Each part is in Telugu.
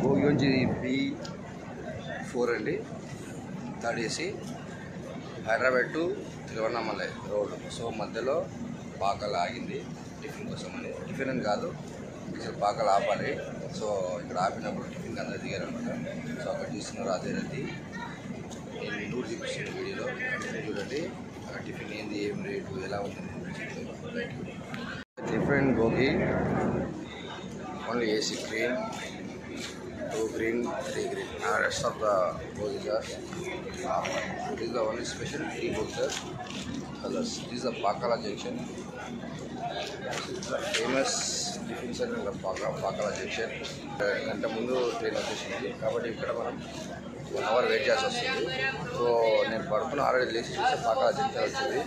భోగి B4 అండి, third AC, Hyderabad to Tiruvannamalai road. So మధ్యలో పాకలు ఆగింది టిఫిన్ కోసం అని. టిఫిన్ అని కాదు, అసలు పాకలు ఆపాలి. సో ఇక్కడ ఆపినప్పుడు టిఫిన్కి అందరు దిగారనమాట. సో అక్కడ చూస్తున్నారు అదే రద్దీ. నేను టూర్ చూపిస్తున్న వీడియోలో చూడండి టిఫిన్ ఏంది, ఏం రేటు, ఎలా ఉంటుంది. Different Bhogi, only AC green, 2 green, 3 green. Rest of the bogies are it is the only special 3 bogies colors. This is the Pakala junction. Famous tiffin center of Pakala junction. గంట ముందు ట్రైన్ వచ్చేసింది కాబట్టి ఇక్కడ మనం 1 hour వెయిట్ చేయాల్సి వస్తుంది. సో నేను పడుకున్న ఆల్రెడీ లేచి చూస్తే పాకాల జంక్షన్ వచ్చింది.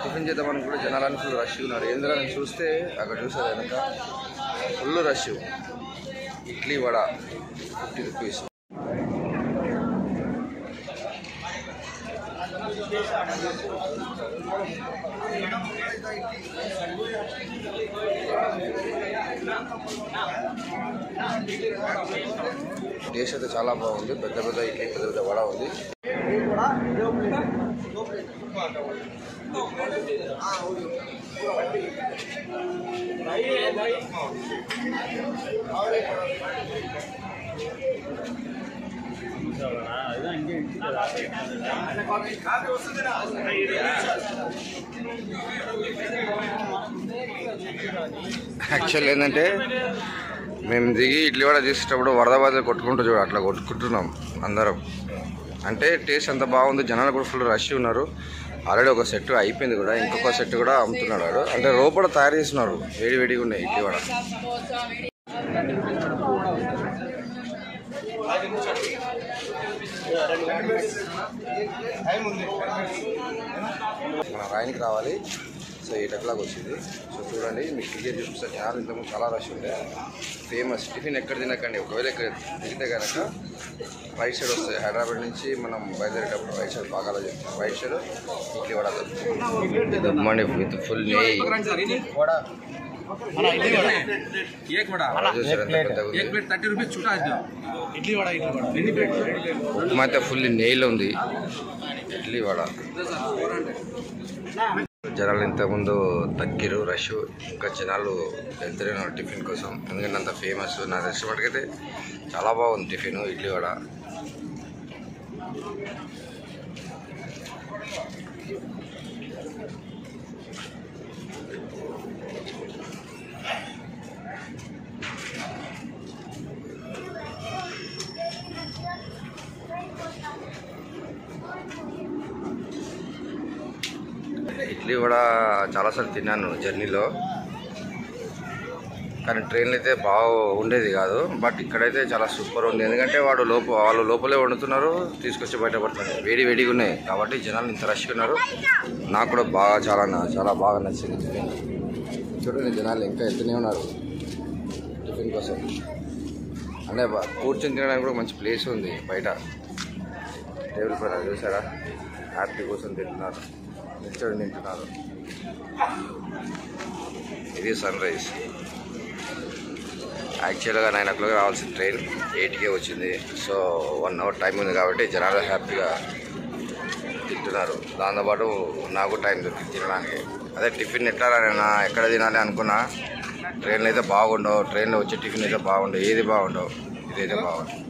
టిఫిన్ చేద్దామని కూడా జనాలని ఫుల్ రష్ ఉన్నారు. ఏంద్రా నేను చూస్తే అక్కడ చూసారు వెనక full rush. Idli vada 50 rupees. Taste అయితే చాలా బాగుంది. పెద్ద పెద్ద ఇడ్లీ, పెద్ద పెద్ద వడ ఉంది. యాక్చువల్ ఏంటంటే మేము దిగి ఇడ్లీ వడ చేసేటప్పుడు వరదాబాద్లో కొట్టుకుంటూ చూడ అట్లా కొట్టుకుంటున్నాం అందరం. అంటే టేస్ట్ అంత బాగుంది. జనాలు కూడా ఫుల్ రష్ ఉన్నారు. ఆల్రెడీ ఒక సెట్ అయిపోయింది కూడా, ఇంకొక సెట్ కూడా అమ్ముతున్నాడు వాడు. అంటే లోపల తయారు చేస్తున్నారు, వేడి వేడిగా ఉన్నాయి ఇడ్లీ వడ. మన రాయనికి రావాలి. సో 8 o'clock వచ్చింది. సో చూడండి మీకు క్లియర్ చూపిస్తారు. జనాలు ఇంతకుముందు చాలా రష్ ఉండే. ఫేమస్ టిఫిన్ ఎక్కడ తినకండి. ఒకవేళ ఇక్కడ దిగితే కనుక రైట్ సైడ్ వస్తాయి. హైదరాబాద్ నుంచి మనం బయలుదేరేటప్పుడు రైట్ సైడ్ పాకాల చెప్తాం. రైట్ సైడ్ ఇడ్లీ వడ దమ్మండి విత్ ఫుల్ నెయ్యి. ఉప్మా అయితే ఫుల్ నెయ్యిలో ఉంది. ఇడ్లీ వడ జనాలు ఇంతకుముందు తగ్గిరు రష్. ఇంకా జనాలు వెళ్తున్నారు టిఫిన్ కోసం, ఎందుకంటే అంత ఫేమస్. నా రెస్టారెంట్కి అయితే చాలా బాగుంది టిఫిన్ ఇడ్లీ వడ. ఇడ్లీ కూడా చాలాసార్లు తిన్నాను జర్నీలో, కానీ ట్రైన్లో అయితే బాగా ఉండేది కాదు. బట్ ఇక్కడైతే చాలా సూపర్ ఉంది. ఎందుకంటే వాళ్ళు లోపలే వండుతున్నారు, తీసుకొచ్చి బయటపడుతున్నారు. వేడి వేడిగా ఉన్నాయి కాబట్టి జనాలు ఇంత రష్గా ఉన్నారు. నాకు కూడా చాలా బాగా నచ్చింది టిఫిన్. చూడండి జనాలు ఇంకా వెళ్తూనే ఉన్నారు టిఫిన్ కోసం. అంటే కూర్చొని తినడానికి కూడా మంచి ప్లేస్ ఉంది బయట. టేబుల్ పైన చూసారా, హ్యాపీ కోసం తింటున్నారు, నిల్చొని తింటున్నారు. ఇది సన్ రైజ్. యాక్చువల్గా 9 o'clock రావాల్సిన ట్రైన్ 8కే వచ్చింది. సో 1 hour టైం ఉంది కాబట్టి జనాలు హ్యాపీగా తింటున్నారు. దాంతోపాటు నాకు టైం దొరికింది తినడానికి. అదే టిఫిన్ ఎక్కడ తినాలి అనుకున్నా ట్రైన్లో అయితే బాగుండవు. ట్రైన్లో వచ్చే టిఫిన్ అయితే బాగుండవు, ఏది బాగుండవు. ఇదైతే బాగుంటుంది.